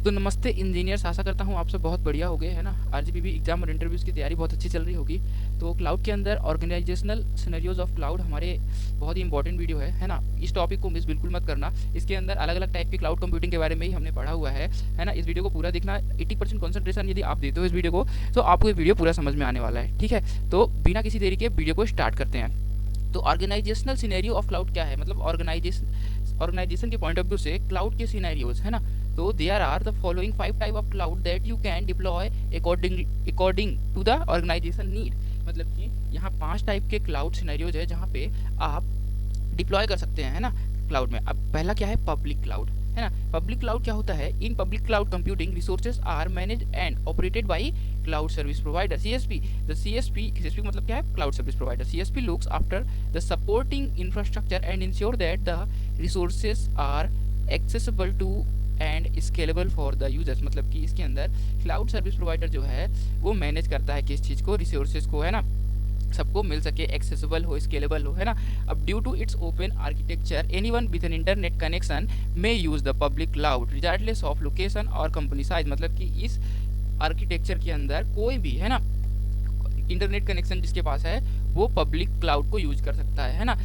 तो नमस्ते इंजीनियर्स, आशा करता हूँ आप सब बहुत बढ़िया हो गए, है ना। आरजीपीवी एग्जाम और इंटरव्यूज़ की तैयारी बहुत अच्छी चल रही होगी। तो क्लाउड के अंदर ऑर्गेनाइजेशनल सिनेरियोज ऑफ क्लाउड हमारे बहुत ही इंपॉर्टेंट वीडियो है ना। इस टॉपिक को मिस बिल्कुल मत करना। इसके अंदर अलग अलग टाइप की क्लाउड कंप्यूटिंग के बारे में ही हमने पढ़ा हुआ है ना। इस वीडियो को पूरा देखना। 80% कॉन्सेंट्रेशन यदि आप देते हो इस वीडियो को तो आपको ये वीडियो पूरा समझ में आने वाला है, ठीक है। तो बिना किसी देरी के वीडियो को स्टार्ट करते हैं। तो ऑर्गेनाइजेशनल सिनेरियो ऑफ क्लाउड क्या है, मतलब ऑर्गेनाइजेशन के पॉइंट ऑफ व्यू से क्लाउड के सिनेरियोज है ना। तो there are the following 5 type of cloud that you can deploy according to the organization need. मतलब कि यहाँ 5 टाइप के क्लाउड सिनेरियोज है जहाँ पे आप डिप्लॉय कर सकते हैं, है ना, क्लाउड में। अब पहला क्या है, पब्लिक क्लाउड, है ना। पब्लिक क्लाउड क्या होता है, in public cloud computing resources are managed and operated by cloud service provider CSP. The CSP मतलब क्या है, cloud service provider. CSP looks after the supporting infrastructure and ensure that the resources are accessible to and scalable for the users. मतलब कि इसके अंदर cloud service provider जो है वो मैनेज करता है किस चीज़ को, रिसोर्सेज को, है ना, सबको मिल सके, एक्सेसिबल हो, स्केलेबल हो, है ना। अब due to its open architecture anyone with an internet connection may use the public cloud regardless of location और कंपनी साइज। मतलब कि इस आर्किटेक्चर के अंदर कोई भी, है ना, इंटरनेट कनेक्शन जिसके पास है वो पब्लिक क्लाउड को यूज कर सकता है ना,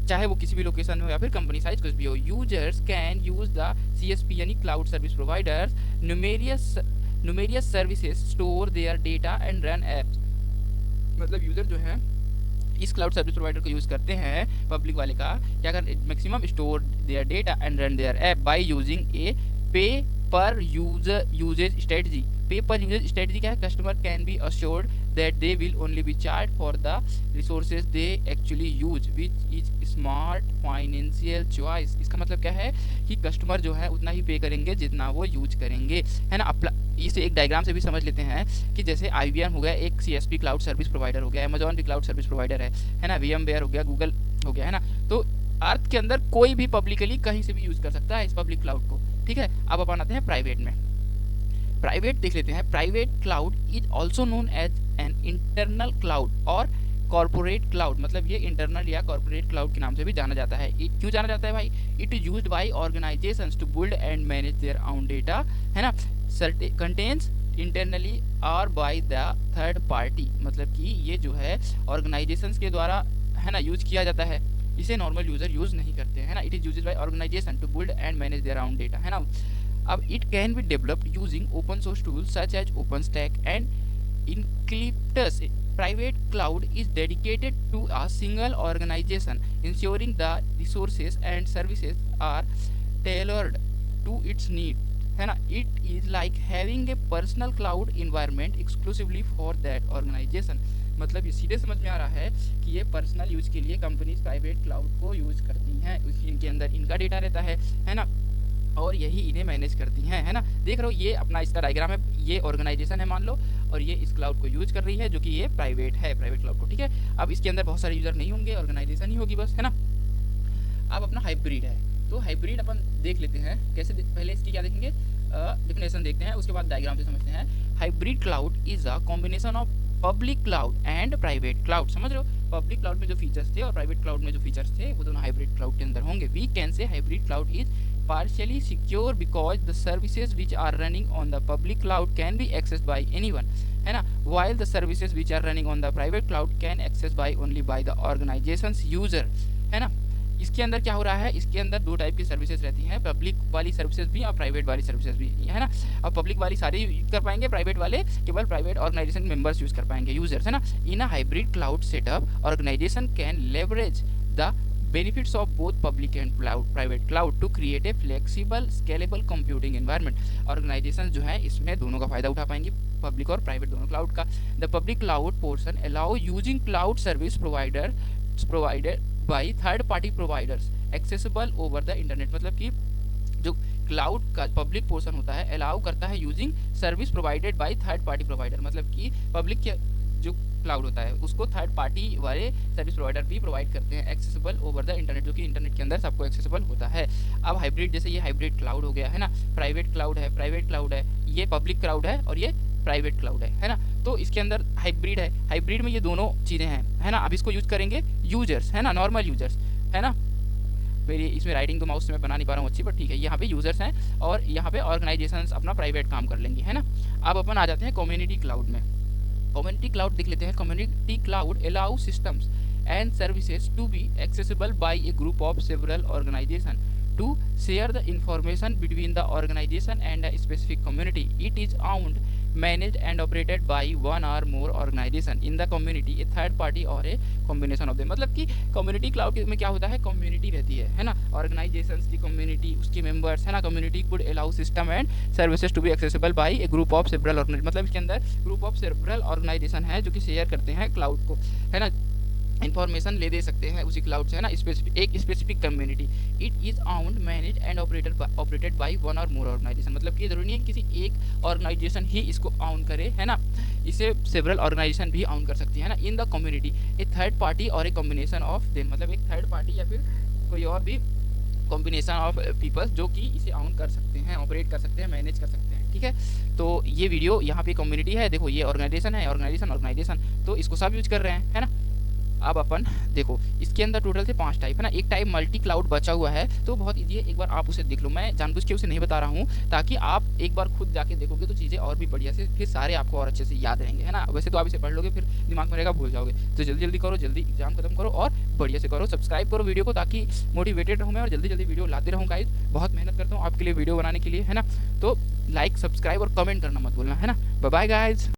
चाहे वो किसी भी लोकेशन हो या फिर कंपनी साइज कुछ भी हो। Users can use the CSP यानी cloud service providers numerous services store their data and run apps. मतलब यूजर जो है इस क्लाउड सर्विस प्रोवाइडर को यूज करते हैं, पब्लिक वाले का, क्या कर maximum store their data and run their app by using a pay per usage strategy. पे पर यूजेज स्ट्रेटजी क्या है, customer can be assured that they will only B charge for the resources they actually use which is smart financial choice. इसका मतलब क्या है कि customer जो है उतना ही पे करेंगे जितना वो यूज करेंगे, है ना। इसे एक डायग्राम से भी समझ लेते हैं कि जैसे IBM हो गया एक सीएसपी क्लाउड सर्विस प्रोवाइडर हो गया, अमेजॉन भी क्लाउड सर्विस प्रोवाइडर है ना, VMware हो गया, गूगल हो गया, है ना। तो अर्थ के अंदर कोई भी पब्लिकली कहीं से भी यूज कर सकता है इस पब्लिक क्लाउड को, ठीक है। अब अपन आते हैं प्राइवेट में। प्राइवेट देख लेते हैं। Private cloud is also known as an internal cloud और कॉर्पोरेट क्लाउड। मतलब ये इंटरनल या कॉर्पोरेट क्लाउड के नाम से भी जाना जाता है। क्यों जाना जाता है भाई, it is used by organizations to build and manage their own data, है ना, कंटेन्स इंटरनली और बाय द थर्ड पार्टी। मतलब कि ये जो है ऑर्गेनाइजेशंस के द्वारा, है ना, यूज किया जाता है, इसे नॉर्मल यूजर यूज नहीं करते हैं, है ना। It is used by organization to build and manage their own data, है ना। अब it can be developed using open source tools such as OpenStack and Eucalyptus. Private cloud is dedicated to a single organization, ensuring the resources and services are tailored to its need, है ना। It is like having a personal cloud environment exclusively for that organization. मतलब ये सीधे समझ में आ रहा है कि ये पर्सनल यूज के लिए कंपनीज प्राइवेट क्लाउड को यूज करती हैं, इनके अंदर इनका डेटा रहता है ना, और यही इन्हें मैनेज करती हैं, है ना। देख रहे हो ये अपना इसका डायग्राम है, ये ऑर्गेनाइजेशन है मान लो, और ये इस क्लाउड को यूज कर रही है जो कि ये प्राइवेट है, प्राइवेट क्लाउड को, ठीक है। अब इसके अंदर बहुत सारे यूजर नहीं होंगे, ऑर्गेनाइजेशन ही होगी बस, है ना। अब अपना हाइब्रिड है, तो हाइब्रिड अपन देख लेते हैं कैसे। पहले इसकी क्या देखेंगे, डेफिनेशन देखते हैं, उसके बाद डायग्राम से समझते हैं। Hybrid cloud is a combination of public cloud and private cloud. समझ रहे हो, पब्लिक क्लाउड में जो फीचर्स थे और प्राइवेट क्लाउड में जो फीचर्स थे वो दोनों हाइब्रिड क्लाउड के अंदर होंगे। We can say hybrid cloud is partially secure because the services which are running on the public cloud can be accessed by anyone, है ना, while the services which are running on the private cloud can access by only by the organization's user, है ना। इसके अंदर क्या हो रहा है, इसके अंदर दो टाइप की सर्विसेज रहती हैं, पब्लिक वाली सर्विसेज भी और प्राइवेट वाली सर्विसेज भी, है ना। अब पब्लिक वाली सारे यूज कर पाएंगे, प्राइवेट वाले केवल प्राइवेट ऑर्गेनाइजेशन मेंबर्स यूज कर पाएंगे, यूजर्स, है ना। In uh hybrid cloud setup organisation can leverage the benefits of both public and private cloud to create a flexible scalable computing environment. Organization जो है इसमें दोनों का फायदा उठा पाएंगे, पब्लिक और प्राइवेट दोनों क्लाउड का। The public cloud portion allow using cloud service provided by third party providers accessible over the internet. मतलब कि जो क्लाउड का पब्लिक पोर्शन होता है अलाउ करता है using service provided by third party provider. मतलब कि पब्लिक के जो क्लाउड होता है उसको थर्ड पार्टी वाले सर्विस प्रोवाइडर भी प्रोवाइड करते हैं, एक्सेसिबल ओवर द इंटरनेट, जो कि इंटरनेट के अंदर सबको एक्सेसिबल होता है। अब हाइब्रिड, जैसे ये हाइब्रिड क्लाउड हो गया, है ना, प्राइवेट क्लाउड है, ये पब्लिक क्लाउड है और ये प्राइवेट क्लाउड है ना। तो इसके अंदर हाइब्रिड है, हाइब्रिड में ये दोनों चीज़ें हैं, है ना। अब इसको यूज करेंगे यूजर्स, है ना, नॉर्मल यूजर्स, है ना। मेरी इसमें राइटिंग तो माउस से मैं बना नहीं पा रहा हूँ अच्छी, बट ठीक है। यहाँ पे यूजर्स हैं और यहाँ पे ऑर्गेनाइजेशन अपना प्राइवेट काम कर लेंगे, है ना। अब अपन आ जाते हैं कम्युनिटी क्लाउड में। कम्युनिटी क्लाउड देख लेते हैं। Community cloud allow systems and services to be accessible by a group of several organization to share the information between the organization and a specific community. It is owned, managed and operated by one or more organization in the community, a third party or a combination of them। मतलब कि community cloud में क्या होता है, community रहती है ना, organisations की कम्युनिटी, उसके मेंबर्स, है ना। Community could allow system and services to be accessible by a group of several organization, मतलब इसके अंदर ग्रुप ऑफ सेवरल ऑर्गेनाइजेशन है जो कि शेयर करते हैं क्लाउड को, है ना। इन्फॉर्मेशन ले दे सकते हैं उसी क्लाउड से, है ना। एक specific community. It is आउंड, manage and operated by one और मोर ऑर्गेनाइजेशन, मतलब कि जरूरी नहीं है किसी एक ऑर्गेनाइजेशन ही इसको आउन करे, है ना। इसे सेवरल ऑर्गेनाइजेशन भी आउन कर सकती है ना। In the community A third party और ए कॉम्बिनेशन ऑफ देम, मतलब एक थर्ड पार्टी या फिर कोई और भी कॉम्बिनेशन ऑफ पीपल्स जो कि इसे आउन कर सकते हैं, ऑपरेट कर सकते हैं, मैनेज कर सकते हैं, ठीक है। तो ये वीडियो यहाँ पे कम्युनिटी है, देखो ये ऑर्गेनाइजेशन है, ऑर्गेनाइजेशन तो इसको सब यूज कर रहे हैं, है ना। अब अपन देखो इसके अंदर टोटल से 5 टाइप, है ना। एक टाइप मल्टी क्लाउड बचा हुआ है, तो बहुत ईजी है, एक बार आप उसे देख लो। मैं जानबूझ के उसे नहीं बता रहा हूँ ताकि आप एक बार खुद जाके देखोगे तो चीज़ें और भी बढ़िया से फिर सारे आपको और अच्छे से याद रहेंगे, है ना। वैसे तो आप इसे पढ़ लोगे फिर दिमाग में रहेगा, भूल जाओगे। तो जल्दी जल्दी करो, जल्दी एग्जाम खत्म करो और बढ़िया से करो। सब्सक्राइब करो वीडियो को ताकि मोटिवेटेड रहूँ मैं और जल्दी जल्दी वीडियो लाते रहूँ गाइस। बहुत मेहनत करता हूँ आपके लिए वीडियो बनाने के लिए, है ना। तो लाइक, सब्सक्राइब और कमेंट करना मत भूलना, है ना। Bye bye guys.